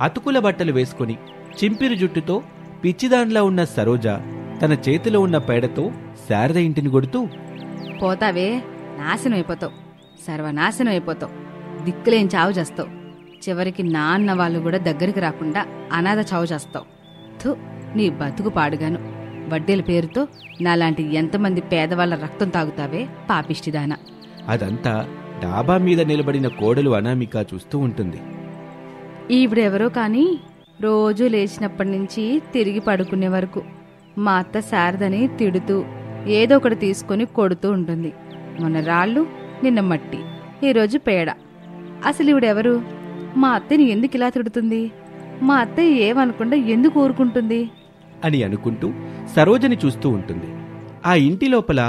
అతుకుల బట్టలు వేసుకుని చింపిరి జుట్టుతో పిచ్చిదాన్లా ఉన్న సరోజ తన చేతిలో ఉన్న పేడతో శారద ఇంటిని కొడుతూ, పోతావే, నాశనం అయిపోతావు, సర్వనాశనం అయిపోతావు, దిక్కులేం చావు చేస్తావు, చివరికి నాన్న వాళ్ళు కూడా దగ్గరికి రాకుండా అనాథ చావు చేస్తావు. థు, నీ బతుకు పాడుగాను. వడ్డీల పేరుతో నాలాంటి ఎంతమంది పేదవాళ్ల రక్తం తాగుతావే పాపిష్టిదానా. అదంతా డాబా మీద నిలబడిన కోడలు అనామిక చూస్తూ ఉంటుంది. ఈవిడెవరో కాని రోజూ లేచినప్పటి నుంచి తిరిగి పడుకునే వరకు మా అత్త శారదని తిడుతూ ఏదో ఒకటి తీసుకుని కొడుతూ ఉంటుంది. మొన్న రాళ్ళు, నిన్న మట్టి, ఈరోజు పేడ. అసలు ఈవిడెవరు? మా అత్తని ఎందుకు ఇలా తిడుతుంది? మా అత్తయ్య ఏమనకుండా ఎందుకు ఊరుకుంటుంది అని అనుకుంటూ సరోజని చూస్తూ ఉంటుంది. ఆ ఇంటి లోపల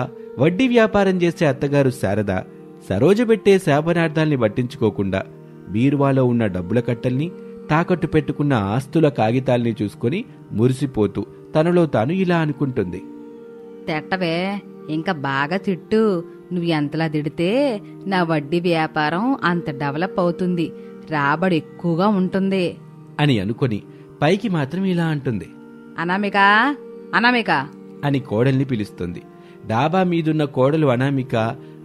వడ్డీ వ్యాపారం చేసే అత్తగారు శారద సరోజ పెట్టే శాపనార్థాల్ని పట్టించుకోకుండా బీరువాలో ఉన్న డబ్బుల కట్టల్ని, తాకట్టు పెట్టుకున్న ఆస్తుల కాగితాల్ని చూసుకుని మురిసిపోతూ తనలో తాను ఇలా అనుకుంటుంది. తెట్టవే, ఇంకా బాగా తిట్టు. నువ్వు ఎంతలా తిడితే నా వడ్డీ వ్యాపారం అంత డెవలప్ అవుతుంది, రాబడి ఎక్కువగా ఉంటుంది అని అనుకొని పైకి మాత్రం ఇలా అంటుంది. అనామిక, అనామిక అని కోడల్ని పిలుస్తుంది. డాబా మీదున్న కోడలు అనామిక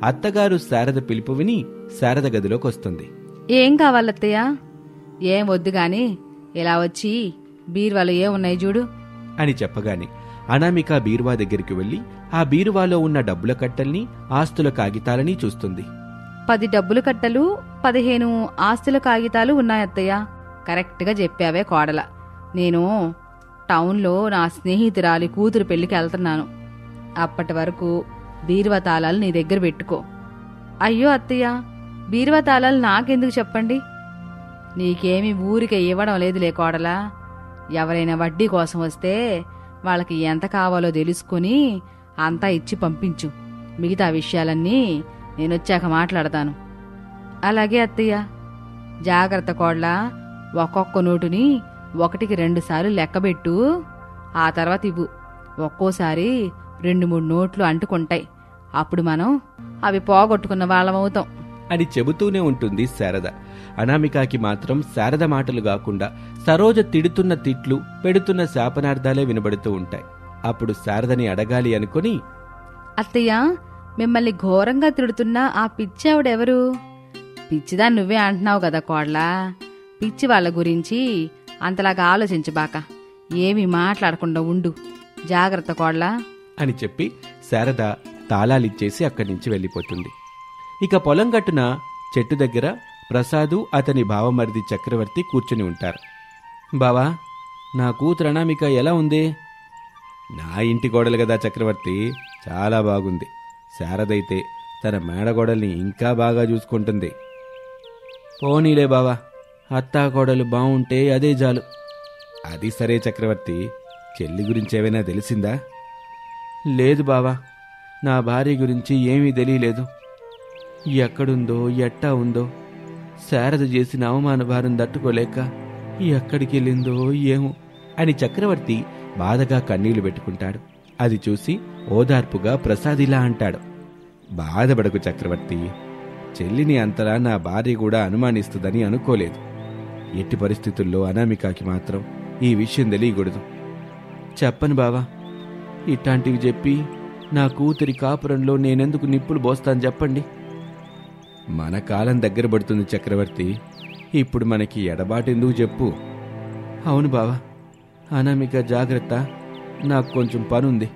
అత్తగారు శారద పిలుపు విని శారద గదిలోకొస్తుంది. ఏం కావాలత్తయ్య? ఏం వద్దు గాని ఇలా వచ్చి బీరువాలో ఏమున్నాయి చూడు అని చెప్పగానే అనామిక బీరువా దగ్గరికి వెళ్లి ఆ బీరువాలో ఉన్న డబ్బుల కట్టల్ని, ఆస్తుల కాగితాలని చూస్తుంది. 10 డబ్బులు కట్టలు, 15 ఆస్తుల కాగితాలు ఉన్నాయత్తయ్య. కరెక్ట్గా చెప్పావే కోడల. నేను టౌన్లో నా స్నేహితురాలి కూతురు పెళ్లికి వెళ్తున్నాను. అప్పటి వరకు బీరువా తాళాలు నీ దగ్గర పెట్టుకో. అయ్యో అత్తయ్య, బీరువా తాళాలు నాకెందుకు చెప్పండి? నీకేమీ ఊరికే ఇవ్వడం లేదులే కోడలా. ఎవరైనా వడ్డీ కోసం వస్తే వాళ్ళకి ఎంత కావాలో తెలుసుకుని అంతా ఇచ్చి పంపించు. మిగతా విషయాలన్నీ నేనొచ్చాక మాట్లాడతాను. అలాగే అత్తయ్య. జాగ్రత్త కోడ్లా. ఒక్కొక్క నోటుని 1కి 2 సార్లు లెక్కబెట్టు. ఆ తర్వాత ఇవ్వు. ఒక్కోసారి 2-3 నోట్లు అంటుకుంటాయి. అప్పుడు మనం అవి పోగొట్టుకున్న వాళ్ళమవుతాం అని చెబుతూనే ఉంటుంది శారద. అనామికాకి మాత్రం శారద మాటలు కాకుండా సరోజ తిడుతున్న తిట్లు, పెడుతున్న శాపనార్థాలే వినబడుతూ ఉంటాయి. అప్పుడు శారదని అడగాలి అనుకుని, అత్తయ్య, మిమ్మల్ని ఘోరంగా తిడుతున్నా ఆ పిచ్చావిడెవరు? పిచ్చిదా నువ్వే అంటున్నావు కదా కోడ్లా. పిచ్చి వాళ్ళ గురించి అంతలాగా ఆలోచించబాక. ఏమీ మాట్లాడకుండా ఉండు. జాగ్రత్త కోడ్లా అని చెప్పి శారద తాళాలిచ్చేసి అక్కడి నుంచి వెళ్ళిపోతుంది. ఇక పొలం గట్టున చెట్టు దగ్గర ప్రసాదు, అతని బావమరిది చక్రవర్తి కూర్చుని ఉంటారు. బావా, నా కూతురు అనామిక ఎలా ఉంది? నా ఇంటి కోడలు కదా చక్రవర్తి, చాలా బాగుంది. శారదైతే తన మేడగోడల్ని ఇంకా బాగా చూసుకుంటుంది. పోనీలే బావా, అత్తా కోడలు బాగుంటే అదే చాలు. అది సరే చక్రవర్తి, చెల్లి గురించి ఏమైనా తెలిసిందా? లేదు బావా, నా భార్య గురించి ఏమీ తెలియలేదు. ఎక్కడుందో, ఎట్టా ఉందో, శారద చేసిన అవమాన భారం తట్టుకోలేక ఎక్కడికి వెళ్ళిందో ఏమో అని చక్రవర్తి బాధగా కన్నీళ్లు పెట్టుకుంటాడు. అది చూసి ఓదార్పుగా ప్రసాద్ ఇలా అంటాడు. బాధపడకు చక్రవర్తి, చెల్లిని అంతలా నా భార్య కూడా అనుమానిస్తుందని అనుకోలేదు. ఎట్టి పరిస్థితుల్లో అనామికకి మాత్రం ఈ విషయం తెలియకూడదు. చెప్పను బావా, ఇట్లాంటివి చెప్పి నా కూతురి కాపురంలో నేనెందుకు నిప్పులు పోస్తాను చెప్పండి. మన కాలం దగ్గర పడుతుంది చక్రవర్తి, ఇప్పుడు మనకి ఎడబాటెందుకు చెప్పు. అవును బావా, అనామిక జాగ్రత్త, నాకు కొంచెం పనుంది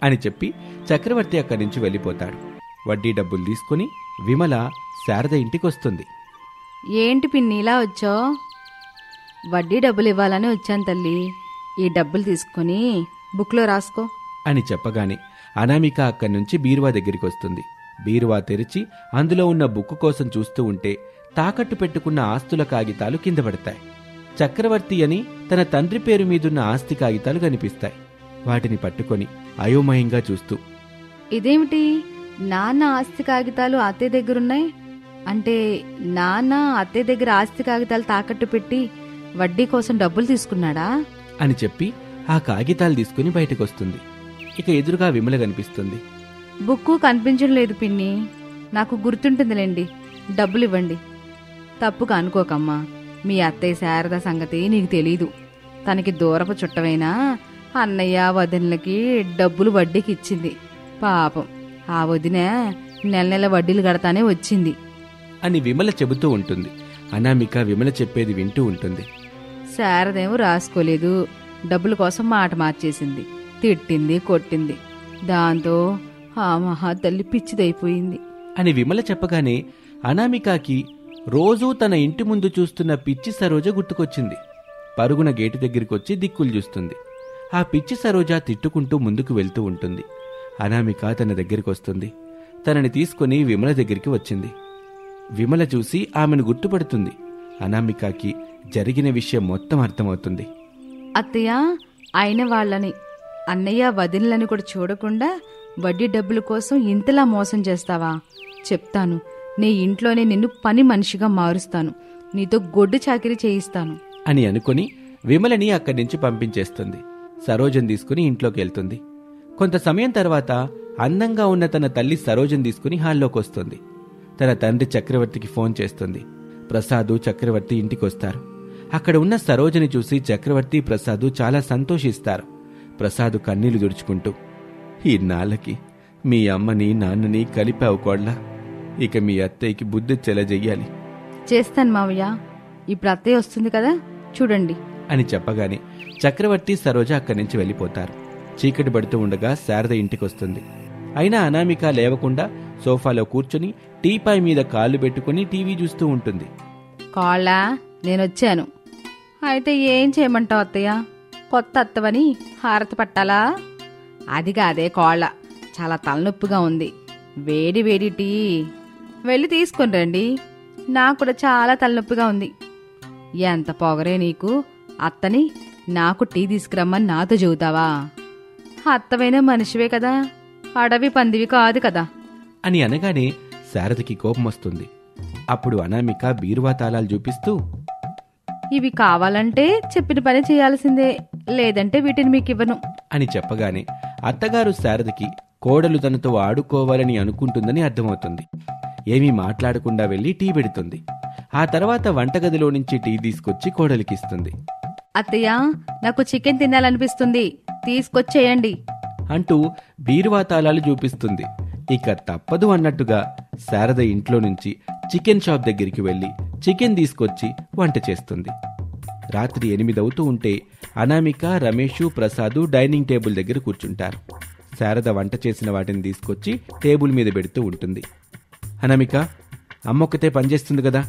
అని చెప్పి చక్రవర్తి అక్కడి నుంచి వెళ్ళిపోతాడు. వడ్డీ డబ్బులు తీసుకుని విమల శారద ఇంటికొస్తుంది. ఏంటి పిన్ని ఇలా వచ్చో? వడ్డీ డబ్బులు ఇవ్వాలని వచ్చాను తల్లి. ఈ డబ్బులు తీసుకుని బుక్లో రాసుకో అని చెప్పగానే అనామిక అక్కడి నుంచి బీరువా దగ్గరికి వస్తుంది. బీరువా తెరిచి అందులో ఉన్న బుక్కు కోసం చూస్తూ ఉంటే తాకట్టు పెట్టుకున్న ఆస్తుల కాగితాలు కింద పడతాయి. చక్రవర్తి అని తన తండ్రి పేరు మీదున్న ఆస్తి కాగితాలు కనిపిస్తాయి. వాటిని పట్టుకొని అయోమయంగా చూస్తూ, ఇదేమిటి, నాన్న ఆస్తి కాగితాలు అత్తయ్య దగ్గరున్నాయి? అంటే నాన్న అత్తయ్య దగ్గర ఆస్తి కాగితాలు తాకట్టు పెట్టి వడ్డీ కోసం డబ్బులు తీసుకున్నాడా అని చెప్పి ఆ కాగితాలు తీసుకుని బయటకొస్తుంది. ఇక ఎదురుగా విమల కనిపిస్తుంది. బుక్కు కనిపించడం లేదు పిన్ని, నాకు గుర్తుంటుందిలేండి, డబ్బులు ఇవ్వండి. తప్పుగా అనుకోకమ్మా, మీ అత్తయ్య శారద సంగతి నీకు తెలీదు. తనకి దూరపు చుట్టమైనా అన్నయ్య వదినలకి డబ్బులు వడ్డీకి ఇచ్చింది. పాపం ఆ వదిన నెల నెల వడ్డీలు కడతానే వచ్చింది అని విమల చెబుతూ ఉంటుంది. అనామిక విమల చెప్పేది వింటూ ఉంటుంది. శారదేమో రాసుకోలేదు, డబ్బుల కోసం మాట మార్చేసింది, తిట్టింది, కొట్టింది. దాంతో ఆ మహా తల్లి పిచ్చిదైపోయింది అని విమల చెప్పగానే అనామికకి రోజూ తన ఇంటి ముందు చూస్తున్న పిచ్చి సరోజ గుర్తుకొచ్చింది. పరుగున గేటు దగ్గరికొచ్చి దిక్కులు చూస్తుంది. ఆ పిచ్చి సరోజ తిట్టుకుంటూ ముందుకు వెళ్తూ ఉంటుంది. అనామిక తన దగ్గరికొస్తుంది. తనని తీసుకుని విమల దగ్గరికి వచ్చింది. విమల చూసి ఆమెను గుర్తుపడుతుంది. అనామికకి జరిగిన విషయం మొత్తం అర్థమవుతుంది. అత్తయ్య, అయిన వాళ్ళని అన్నయ్య వదినలని కూడా చూడకుండా వడ్డీ డబ్బుల కోసం ఇంతలా మోసం చేస్తావా? చెప్తాను, నీ ఇంట్లోనే నిన్ను పని మనిషిగా మారుస్తాను, నీతో గొడ్డు చాకిరీ చేయిస్తాను అని అనుకుని విమలని అక్కడి నుంచి పంపించేస్తుంది. సరోజను తీసుకుని ఇంట్లోకి వెళ్తుంది. కొంత సమయం తర్వాత అందంగా ఉన్న తన తల్లి సరోజను తీసుకుని హాల్లోకి వస్తుంది. తన తండ్రి చక్రవర్తికి ఫోన్ చేస్తుంది. ప్రసాదు, చక్రవర్తి ఇంటికొస్తారు. అక్కడ ఉన్న సరోజని చూసి చక్రవర్తి, ప్రసాదు చాలా సంతోషిస్తారు. ప్రసాదు కన్నీళ్లు తుడుచుకుంటూ, ఇన్నాళ్ళకి మీ అమ్మని నాన్నని కలిపావు కోడ్లా, ఇక మీ అత్తయ్యకి బుద్ధి చెలజెయ్యాలి. చేస్తాను మావయ్య, ఇప్పుడు అత్తయ్య వస్తుంది కదా, చూడండి అని చెప్పగానే చక్రవర్తి, సరోజ అక్కడి నుంచి వెళ్ళిపోతారు. చీకటి పడుతూ ఉండగా శారద ఇంటికొస్తుంది. అయినా అనామిక లేవకుండా సోఫాలో కూర్చుని టీపాయ్ మీద కాళ్ళు పెట్టుకుని టీవీ చూస్తూ ఉంటుంది. కాళ్ళా, నేనొచ్చాను. అయితే ఏం చేయమంటావు అత్తయ్య? కొత్త అత్తవని హారతి పట్టాలా? అది కాదే కోళ్ళ, చాలా తలనొప్పిగా ఉంది. వేడి వేడి టీ వెళ్ళి తీసుకుని రండి, నాకు కూడా చాలా తలనొప్పిగా ఉంది. ఎంత పొగరే నీకు, అత్తని నాకు టీ తీసుకురమ్మని నాతో చెబుతావా? అత్తవైన మనిషివే కదా, అడవి పందివి కాదు కదా అని అనగానే శారదకి కోపం వస్తుంది. అప్పుడు అనామిక బీరువా తాళాలు చూపిస్తూ, ఇవి కావాలంటే చెప్పిన పని చేయాల్సిందే, లేదంటే వీటిని మీకివ్వను అని చెప్పగానే అత్తగారు శారదకి కోడలు తనతో ఆడుకోవాలని అనుకుంటుందని అర్థమవుతుంది. ఏమీ మాట్లాడకుండా వెళ్లి టీ పెడుతుంది. ఆ తర్వాత వంటగదిలో నుంచి టీ తీసుకొచ్చి కోడలికిస్తుంది. అత్తయ్య, నాకు చికెన్ తినాలనిపిస్తుంది, తీసుకొచ్చేయండి అంటూ బీరువా తాళాలు చూపిస్తుంది. ఇక తప్పదు అన్నట్టుగా శారద ఇంట్లో నుంచి చికెన్ షాప్ దగ్గరికి వెళ్లి చికెన్ తీసుకొచ్చి వంట చేస్తుంది. రాత్రి 8 అవుతూ ఉంటే అనామిక, రమేషు, ప్రసాదు డైనింగ్ టేబుల్ దగ్గర కూర్చుంటారు. శారద వంట చేసిన వాటిని తీసుకొచ్చి టేబుల్ మీద పెడుతూ ఉంటుంది. అనామిక, అమ్మొక్కతే పనిచేస్తుంది కదా,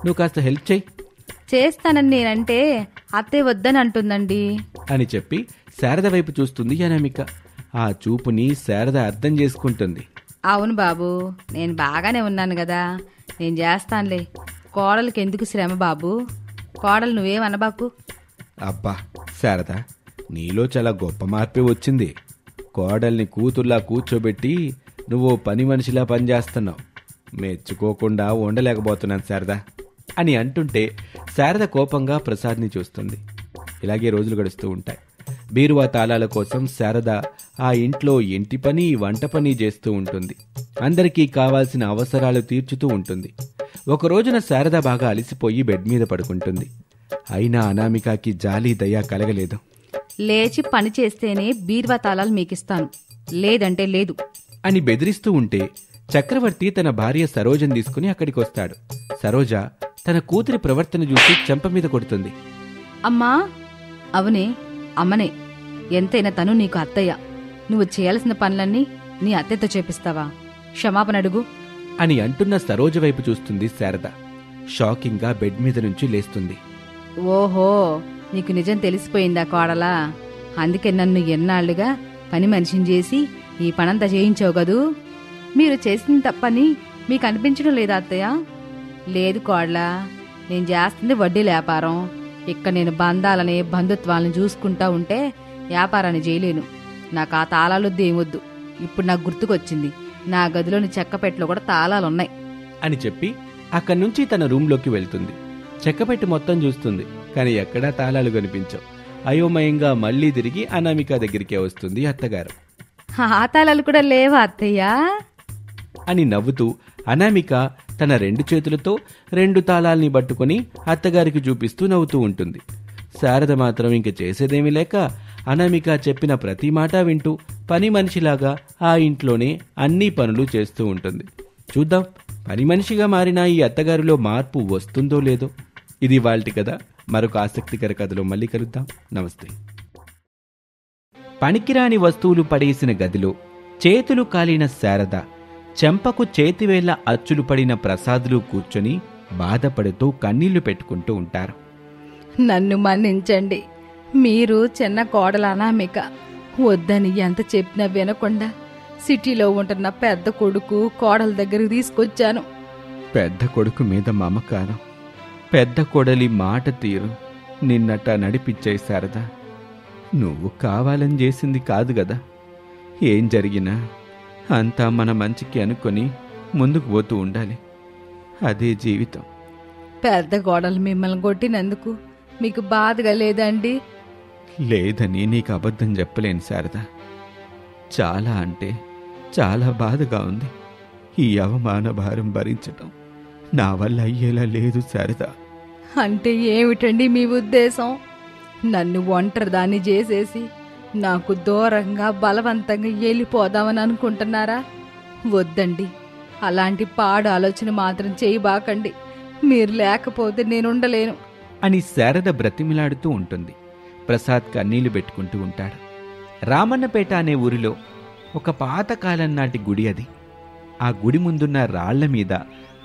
నువ్వు కాస్త హెల్ప్ చెయ్యి. చేస్తానని నేనంటే అత్తయ్య వద్దని అంటుందండి అని చెప్పి శారద వైపు చూస్తుంది అనామిక. ఆ చూపుని శారద అర్థం చేసుకుంటుంది. అవును బాబు, నేను బాగానే ఉన్నాను కదా, నేను చేస్తానులే. కోడలికి ఎందుకు శ్రమ బాబు, కోడలు నువ్వేమనబాకు. అబ్బా శారద, నీలో చాలా గొప్ప మార్పే వచ్చింది. కోడల్ని కూతుర్లా కూర్చోబెట్టి నువ్వు పని మనిషిలా పనిచేస్తున్నావు. మెచ్చుకోకుండా ఉండలేకపోతున్నాను శారద అని అంటుంటే శారద కోపంగా ప్రసాద్ని చూస్తుంది. ఇలాగే రోజులు గడుస్తూ ఉంటాయి. బీరువా తాళాల కోసం శారద ఆ ఇంట్లో ఇంటి పని, వంట పని చేస్తూ ఉంటుంది. అందరికీ కావాల్సిన అవసరాలు తీర్చుతూ ఉంటుంది. ఒక రోజున శారద బాగా అలసిపోయి బెడ్ మీద పడుకుంటుంది. అయినా అనామికకి జాలి, దయ కలగలేదు. లేచి పని చేస్తేనే బీరువా తాళాలు మీకిస్తాను, లేదంటే లేదు అని బెదిరిస్తూ ఉంటే చక్రవర్తి తన భార్య సరోజను తీసుకుని అక్కడికి వస్తాడు. సరోజ తన కూతురి ప్రవర్తన చూసి చెంప మీద కొడుతుంది. అమ్మా, అవునే అమ్మనే, ఎంతైనా తను నీకు అత్తయ్య, నువ్వు చేయాల్సిన పనులన్నీ నీ అత్తయ్యతో చేపిస్తావా? క్షమాపణ అడుగు అని అంటున్న సరోజ వైపు చూస్తుంది శారద. షాకింగ్గా బెడ్ మీద నుంచి లేస్తుంది. ఓహో, నీకు నిజం తెలిసిపోయిందా కోడలా? అందుకే నన్ను ఎన్నాళ్లుగా పని మనిషిని చేసి ఈ పనంతా చేయించావు కదూ. మీరు చేసిన తప్పని మీకు అనిపించడం లేదా అత్తయ్య? లేదు కోడలా, నేను చేస్తుంది వడ్డీ వ్యాపారం. ఇక్కడ నేను బంధాలని, బంధుత్వాలను చూసుకుంటా ఉంటే వ్యాపారాన్ని చేయలేను. నాకు ఆ తాళాలొద్దు, ఏమొద్దు. ఇప్పుడు నాకు గుర్తుకొచ్చింది, నా గదిలోని చెక్కపెట్టెలో కూడా తాళాలున్నాయి అని చెప్పి అక్కడి నుంచి తన రూంలోకి వెళ్తుంది. చెక్కపెట్టి మొత్తం చూస్తుంది, కానీ ఎక్కడా తాళాలు కనిపించవు. అయోమయంగా మళ్లీ తిరిగి అనామిక దగ్గరికే వస్తుంది అత్తగారు. ఆ తాళాలు కూడా లేవా అత్తయ్య అని నవ్వుతూ అనామిక తన 2 చేతులతో 2 తాళాల్ని పట్టుకుని అత్తగారికి చూపిస్తూ నవ్వుతూ ఉంటుంది. శారద మాత్రం ఇంక చేసేదేమీ లేక అనామిక చెప్పిన ప్రతి మాట వింటూ పని మనిషిలాగా ఆ ఇంట్లోనే అన్ని పనులు చేస్తూ ఉంటుంది. చూద్దాం పని మనిషిగా మారిన ఈ అత్తగారిలో మార్పు వస్తుందో లేదో. ఇది ఇవాల్టి కథ. మరొక ఆసక్తికర కథలో మళ్ళీ కలుద్దాం. నమస్తే. పనికిరాని వస్తువులు పడేసిన గదిలో చేతులు కాలిన శారద, చెంపకు చేతివేళ్ల అచ్చులు పడిన ప్రసాదులు కూర్చొని బాధపడుతూ కన్నీళ్లు పెట్టుకుంటూ ఉంటారు. నన్ను మన్నించండి. మీరు చిన్న కోడల అనామిక. వద్దని ఎంత చెప్పినా వినకుండా సిటీలో ఉంటున్న పెద్ద కొడుకు కోడల దగ్గరికి తీసుకొచ్చాను. పెద్ద కొడుకు మీద మమకారం, పెద్ద కొడలి మాట తీరు నిన్నట నడిపించాయి శారద. నువ్వు కావాలని చేసింది కాదు గదా. ఏం జరిగినా అంతా మన మంచికి అనుకొని ముందుకు పోతూ ఉండాలి. అదే జీవితం. పెద్ద కోడలు మిమ్మల్ని కొట్టినందుకు మీకు బాధగా లేదండి? లేదని నీకు అబద్ధం చెప్పలేను శారద. చాలా అంటే చాలా బాధగా ఉంది. ఈ అవమాన భారం భరించటం నా వల్ల అయ్యేలా లేదు శారద. అంటే ఏమిటండి మీ ఉద్దేశం? నన్ను ఒంటరిదాన్ని చేసేసి నాకు దూరంగా బలవంతంగా వెళ్ళిపోదామని అనుకుంటున్నారా? వద్దండి, అలాంటి పాడు ఆలోచన మాత్రం చేయబాకండి. మీరు లేకపోతే నేనుండలేను అని శారద బ్రతిమిలాడుతూ ఉంటుంది. ప్రసాద్ కన్నీళ్లు పెట్టుకుంటూ ఉంటాడు. రామన్నపేట అనే ఊరిలో ఒక పాతకాలం నాటి గుడి అది. ఆ గుడి ముందున్న రాళ్ల మీద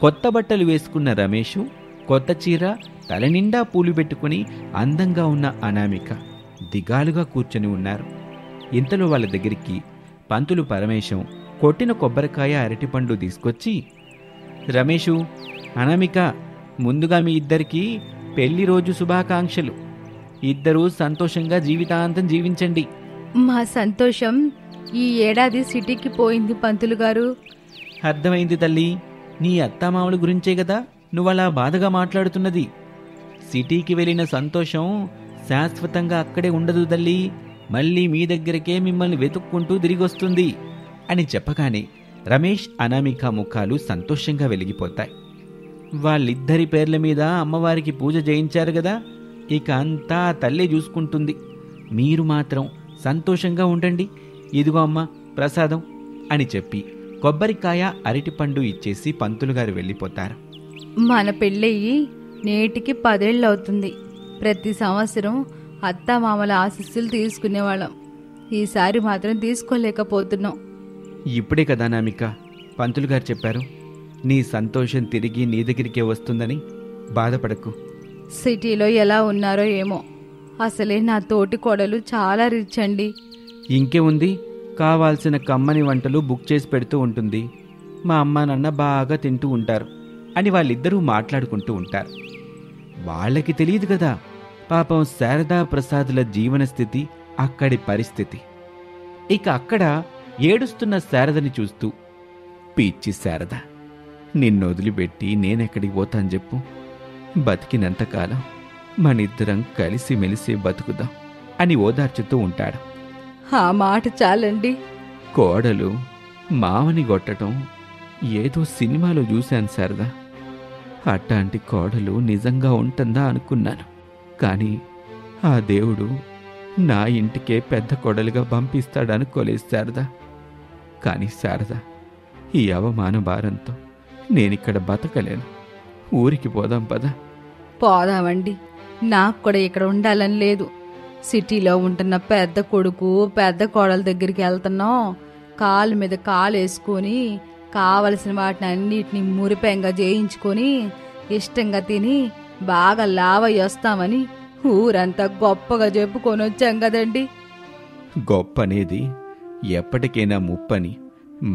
కొత్త బట్టలు వేసుకున్న రమేషు, కొత్త చీర, తలనిండా పూలు పెట్టుకుని అందంగా ఉన్న అనామిక దిగాలుగా కూర్చొని ఉన్నారు. ఇంతలో వాళ్ళ దగ్గరికి పంతులు పరమేశం కొట్టిన కొబ్బరికాయ, అరటిపండు తీసుకొచ్చి, రమేషు, అనామిక, ముందుగా మీ ఇద్దరికీ పెళ్లి రోజు శుభాకాంక్షలు. ఇద్దరూ సంతోషంగా జీవితాంతం జీవించండి. మా సంతోషం ఈ ఏడాది సిటీకి పోయింది పంతులు గారు. అర్థమైంది తల్లి. నీ అత్తామామల గురించే కదా నువ్వలా బాధగా మాట్లాడుతున్నది. సిటీకి వెళ్ళిన సంతోషం శాశ్వతంగా అక్కడే ఉండదు తల్లి. మళ్ళీ మీ దగ్గరకే మిమ్మల్ని వెతుక్కుంటూ తిరిగొస్తుంది అని చెప్పగానే రమేష్, అనామిక ముఖాలు సంతోషంగా వెలిగిపోతాయి. వాళ్ళిద్దరి పేర్ల మీద అమ్మవారికి పూజ చేయించారు కదా, ఇక అంతా తల్లే చూసుకుంటుంది. మీరు మాత్రం సంతోషంగా ఉండండి. ఇదిగో అమ్మ ప్రసాదం అని చెప్పి కొబ్బరికాయ, అరటిపండు ఇచ్చేసి పంతులుగారు వెళ్ళిపోతారు. మన పెళ్ళయి నేటికి 10 ఏళ్ళవుతుంది. ప్రతి సంవత్సరం అత్తామామల ఆశీస్సులు తీసుకునేవాళ్ళం. ఈసారి మాత్రం తీసుకోలేకపోతున్నాం. ఇప్పుడే కదా నామిక పంతులుగారు చెప్పారు, నీ సంతోషం తిరిగి నీ దగ్గరికే వస్తుందని. బాధపడకు. సిటీలో ఎలా ఉన్నారో ఏమో. అసలే నా తోటి కోడలు చాలా రిచ్ అండి. ఇంకే ఉంది, కావాల్సిన కమ్మని వంటలు బుక్ చేసి పెడుతూ ఉంటుంది. మా అమ్మ నాన్న బాగా తింటూ ఉంటారు అని వాళ్ళిద్దరూ మాట్లాడుకుంటూ ఉంటారు. వాళ్ళకి తెలియదు కదా పాపం శారదా ప్రసాదుల జీవన స్థితి, అక్కడి పరిస్థితి. ఇక అక్కడ ఏడుస్తున్న శారదని చూస్తూ, పిచ్చి శారద, నిన్ను వదిలిపెట్టి నేనెక్కడికి పోతాను చెప్పు. బతికినంతకాలం మనిద్దరం కలిసిమెలిసి బతుకుదాం అని ఓదార్చుతూ ఉంటాడు. ఆ మాట చాలండి. కోడలు మావని కొట్టడం ఏదో సినిమాలో చూశాను శారదా. అట్లాంటి కోడలు నిజంగా ఉంటుందా అనుకున్నాను. కానీ ఆ దేవుడు నా ఇంటికే పెద్ద కోడలుగా పంపిస్తాడనుకోలేదు శారదా. కానీ శారదా, ఈ అవమాన భారంతో నేనిక్కడ బతకలేను. ఊరికి పోదాం పద. పోదామండి. నాకు కూడా ఇక్కడ ఉండాలని లేదు. సిటీలో ఉంటున్న పెద్ద కొడుకు, పెద్ద కోడల దగ్గరికి వెళ్తున్నాం. కాలు మీద కాలు వేసుకొని కావలసిన వాటిని అన్నిటినీ మురిపెంగా చేయించుకొని ఇష్టంగా తిని బాగా లావయ్యి వస్తామని ఊరంతా గొప్పగా చెప్పుకొని వచ్చాం కదండి. గొప్ప అనేది ఎప్పటికైనా ముప్పని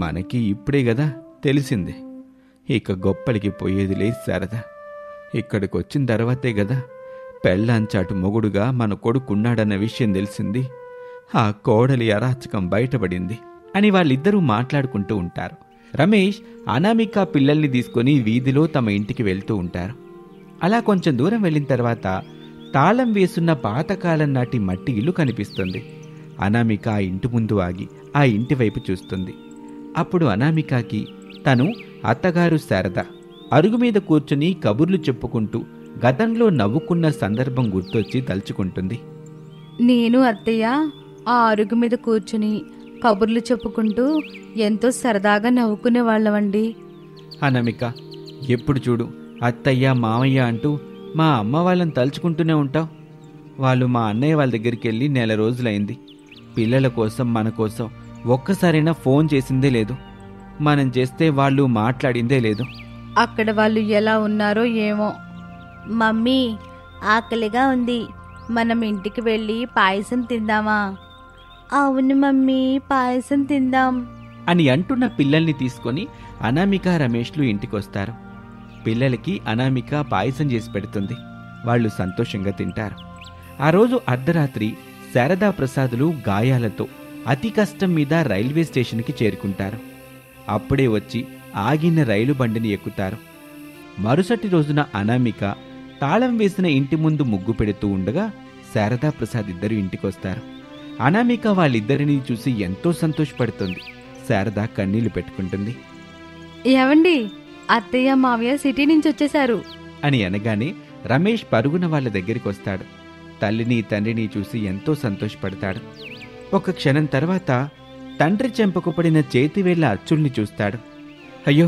మనకి ఇప్పుడే కదా తెలిసింది. ఇక గొప్పలికి పోయేది లేదు శారదా. ఇక్కడికి వచ్చిన తర్వాతే కదా పెళ్ళంచాటు మొగుడుగా మన కొడుకున్నాడన్న విషయం తెలిసింది. ఆ కోడలి అరాచకం బయటపడింది అని వాళ్ళిద్దరూ మాట్లాడుకుంటూ ఉంటారు. రమేష్, అనామిక పిల్లల్ని తీసుకొని వీధిలో తమ ఇంటికి వెళ్తూ ఉంటారు. అలా కొంచెం దూరం వెళ్ళిన తర్వాత తాళం వేసున్న పాతకాలం నాటి మట్టి ఇల్లు కనిపిస్తుంది. అనామిక ఆ ఇంటి ముందు ఆగి ఆ ఇంటి వైపు చూస్తుంది. అప్పుడు అనామికకి తను, అత్తగారు శారద అరుగు మీద కూర్చుని కబుర్లు చెప్పుకుంటూ గతంలో నవ్వుకున్న సందర్భం గుర్తొచ్చి తలుచుకుంటుంది. నేను అత్తయ్య ఆ అరుగు మీద కూర్చుని కబుర్లు చెప్పుకుంటూ ఎంతో సరదాగా నవ్వుకునేవాళ్ళమండి. అనామిక, ఎప్పుడు చూడు అత్తయ్య మామయ్య అంటూ మా అమ్మ వాళ్ళని తలుచుకుంటూనే ఉంటావు. వాళ్ళు మా అన్నయ్య వాళ్ళ దగ్గరికి వెళ్ళి 1 నెల రోజులైంది. పిల్లల కోసం మన కోసం ఒక్కసారైనా ఫోన్ చేసిందే లేదు. మనం చేస్తే వాళ్ళు మాట్లాడిందే లేదు. అక్కడ వాళ్ళు ఎలా ఉన్నారో ఏమో. మమ్మీ, ఆకలిగా ఉంది, మనం ఇంటికి వెళ్ళి పాయసం తిందామా? అవును మమ్మీ, పాయసం తిందాం అని అంటున్న పిల్లల్ని తీసుకొని అనామిక రమేష్లు ఇంటికొస్తారు. పిల్లలకి అనామిక పాయసం చేసి పెడుతుంది. వాళ్ళు సంతోషంగా తింటారు. ఆ రోజు అర్ధరాత్రి శారదా ప్రసాదులు గాయాలతో అతి కష్టం మీద రైల్వే స్టేషన్కి చేరుకుంటారు. అప్పుడే వచ్చి ఆగిన రైలు బండిని ఎక్కుతారు. మరుసటి రోజున అనామిక తాళం వేసిన ఇంటి ముందు ముగ్గు పెడుతూ ఉండగా శారదా ప్రసాద్ ఇద్దరు ఇంటికొస్తారు. అనామిక వాళ్ళిద్దరినీ చూసి ఎంతో సంతోషపడుతుంది. శారద కన్నీళ్లు పెట్టుకుంటుంది. ఏవండి, అత్తయ్య మావయ్య సిటీ నుంచి వచ్చేశారు అని అనగానే రమేష్ పరుగున వాళ్ళ దగ్గరికి వస్తాడు. తల్లిని తండ్రిని చూసి ఎంతో సంతోషపడతాడు. ఒక క్షణం తర్వాత తండ్రి చెంపకు పడిన చేతివేళ్ల అచ్చుల్ని చూస్తాడు. అయ్యో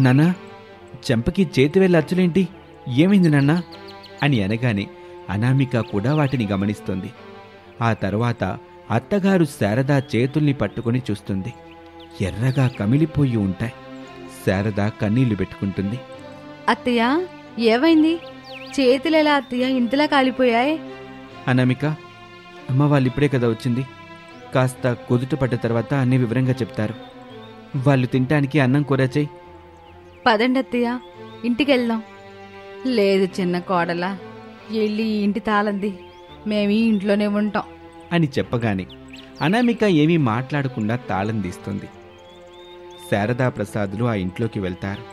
నాన్నా, చెంపకి చేతివేళ్ల అచ్చులేంటి? ఏమైంది నాన్నా అని అనగానే అనామిక కూడా వాటిని గమనిస్తుంది. ఆ తర్వాత అత్తగారు శారద చేతుల్ని పట్టుకుని చూస్తుంది. ఎర్రగా కమిలిపోయి ఉంటాయి. శారద కన్నీళ్లు పెట్టుకుంటుంది. అత్తయ్య, ఏమైంది? చేతులెలా అత్తయ్య ఇంతలా కాలిపోయాయి? అనామిక, అమ్మ వాళ్ళు ఇప్పుడే కదా వచ్చింది. కాస్త కుదుట పడ్డ తర్వాత అన్ని వివరంగా చెప్తారు. వాళ్ళు తినటానికి అన్నం కూర చేయి. పదండి అత్తయ్య, ఇంటికెళ్దాం. లేదు చిన్న కోడలా, వెళ్ళి ఈ ఇంటి తాళంది, మేము ఈ ఇంట్లోనే ఉంటాం అని చెప్పగానే అనామిక ఏమీ మాట్లాడకుండా తాళం తీస్తుంది. శారదా ప్రసాదులు ఆ ఇంట్లోకి వెళ్తారు.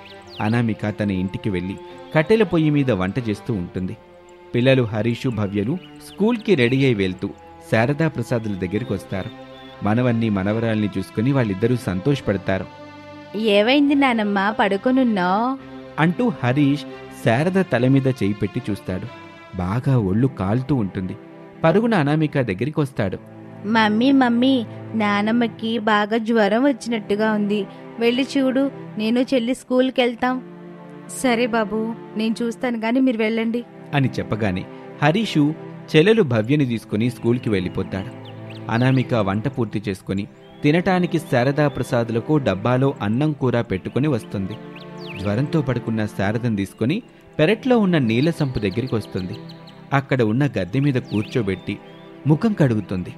అనామిక తన ఇంటికి వెళ్ళి కట్టెల పొయ్యి మీద వంట చేస్తూ ఉంటుంది. పిల్లలు హరీషు భవ్యలు స్కూల్కి రెడీ అయి వెళ్తూ శారదా ప్రసాదుల దగ్గరికి వస్తారు. మనవన్ని మనవరాల్ని చూసుకుని వాళ్ళిద్దరూ సంతోషపడతారు. ఏవైంది నానమ్మ, పడుకొనున్నావు అంటూ హరీష్ శారద తల మీద చేయి పెట్టి చూస్తాడు. బాగా ఒళ్ళు కాలుతూ ఉంటుంది. పరుగున అనామిక దగ్గరికి వస్తాడు. మమ్మీ మమ్మీ, నానమ్మకి బాగా జ్వరం వచ్చినట్టుగా ఉంది, వెళ్ళి చూడు, నేను చెల్లి స్కూల్కి వెళ్తాం. సరే బాబు, నేను చూస్తాను గాని మీరు వెళ్ళండి అని చెప్పగానే హరీషు చెల్లెలు భవ్యని తీసుకుని స్కూల్కి వెళ్ళిపోతాడు. అనామిక వంట పూర్తి చేసుకుని తినటానికి శారదా ప్రసాదులకు డబ్బాలో అన్నం కూర పెట్టుకుని వస్తుంది. జ్వరంతో పడుకున్న శారదను తీసుకుని పెరట్లో ఉన్న నీళ్ల సంపు దగ్గరికి వస్తుంది. అక్కడ ఉన్న గద్దె మీద కూర్చోబెట్టి ముఖం కడుగుతుంది.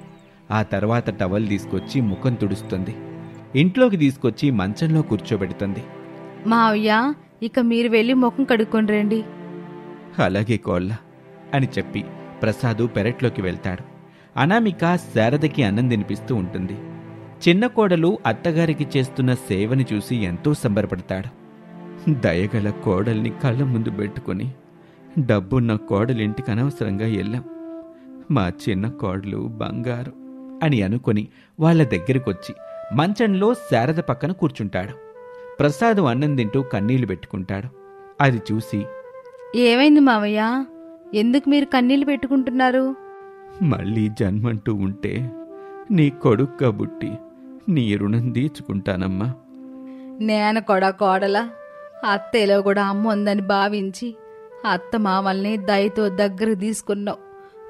ఆ తర్వాత టవల్ తీసుకొచ్చి ముఖం తుడుస్తుంది. ఇంట్లోకి తీసుకొచ్చి మంచంలో కూర్చోబెడుతుంది. మావయ్య, ఇక మీరు వెళ్ళి ముఖం కడుక్కొని రండి. అలాగే కోళ్ళ అని చెప్పి ప్రసాదు పెరట్లోకి వెళ్తాడు. అనామిక శారదకి అన్నం తినిపిస్తూ ఉంటుంది. చిన్న కోడలు అత్తగారికి చేస్తున్న సేవని చూసి ఎంతో సంబరపడతాడు. దయగల కోడల్ని కళ్ళ ముందు పెట్టుకుని డబ్బున్న కోడలింటికి అనవసరంగా వెళ్ళాం. మా చిన్న కోడలు బంగారు అని అనుకుని వాళ్ళ దగ్గరికొచ్చి మంచంలో శారద పక్కన కూర్చుంటాడు. ప్రసాదు అన్నం తింటూ కన్నీళ్లు పెట్టుకుంటాడు. అది చూసి, ఏమైంది మావయ్య, ఎందుకు మీరు కన్నీళ్లు పెట్టుకుంటున్నారు? మళ్ళీ జన్మంటూ ఉంటే నీ కొడుక్క బుట్టి నీ రుణం తీర్చుకుంటానమ్మా. నేను కూడా కోడలా, అత్తయ్యలో కూడా అమ్మ ఉందని భావించి అత్త మామల్ని దయతో దగ్గర తీసుకున్నావు.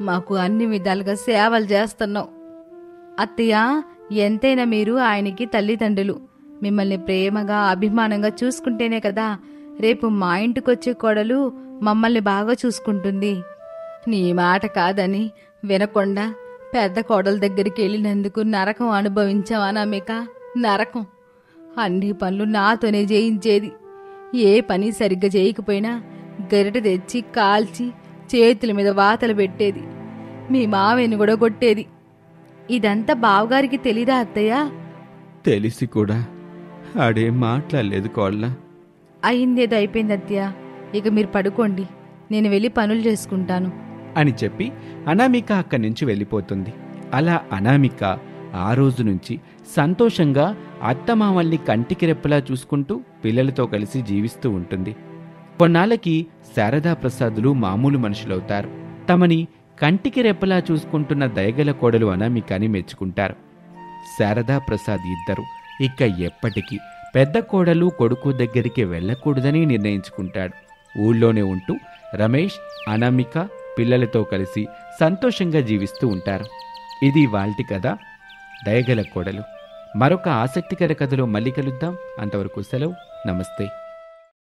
మాకు అన్ని విధాలుగా సేవలు చేస్తున్నావు. అత్తయ్య, ఎంతైనా మీరు ఆయనకి తల్లిదండ్రులు. మిమ్మల్ని ప్రేమగా అభిమానంగా చూసుకుంటేనే కదా రేపు మా ఇంటికొచ్చే కోడలు మమ్మల్ని బాగా చూసుకుంటుంది. నీ మాట కాదని వినకుండా పెద్ద కోడల దగ్గరికి వెళ్ళినందుకు నరకం అనుభవించావా అనామిక? నరకం. అన్ని పనులు నాతోనే చేయించేది. ఏ పని సరిగ్గా చేయకపోయినా గరిట తెచ్చి కాల్చి చేతుల మీద వాతలు పెట్టేది. మీ మావయ్యని కూడా కొట్టేది. ఇదంతా బావగారికి తెలీదా అత్తయ్య? తెలిసి కూడా ఆడేం మాట్లాడలేదు కోళ్ళ. అయిందేదో అయిపోయింది అత్తయ్య, ఇక మీరు పడుకోండి, నేను వెళ్ళి పనులు చేసుకుంటాను అని చెప్పి అనామిక అక్కడి నుంచి వెళ్ళిపోతుంది. అలా అనామిక ఆ రోజు నుంచి సంతోషంగా అత్తమామల్ని కంటికి రెప్పలా చూసుకుంటూ పిల్లలతో కలిసి జీవిస్తూ ఉంటుంది. కొన్నాళ్ళకి శారదా ప్రసాదులు మామూలు మనుషులవుతారు. తమని కంటికి రెప్పలా చూసుకుంటున్న దయగల కోడలు అనామికని మెచ్చుకుంటారు. శారదా ప్రసాద్ ఇద్దరు ఇక ఎప్పటికీ పెద్ద కోడలు కొడుకు దగ్గరికి వెళ్ళకూడదని నిర్ణయించుకుంటాడు. ఊళ్ళోనే ఉంటూ రమేష్, అనామిక పిల్లలతో కలిసి సంతోషంగా జీవిస్తూ ఉంటారు. ఇది వాల్టి కథ, దయగల కోడలు. మరొక ఆసక్తికర కథలో మళ్ళీ కలుద్దాం. అంతవరకు సెలవు. నమస్తే.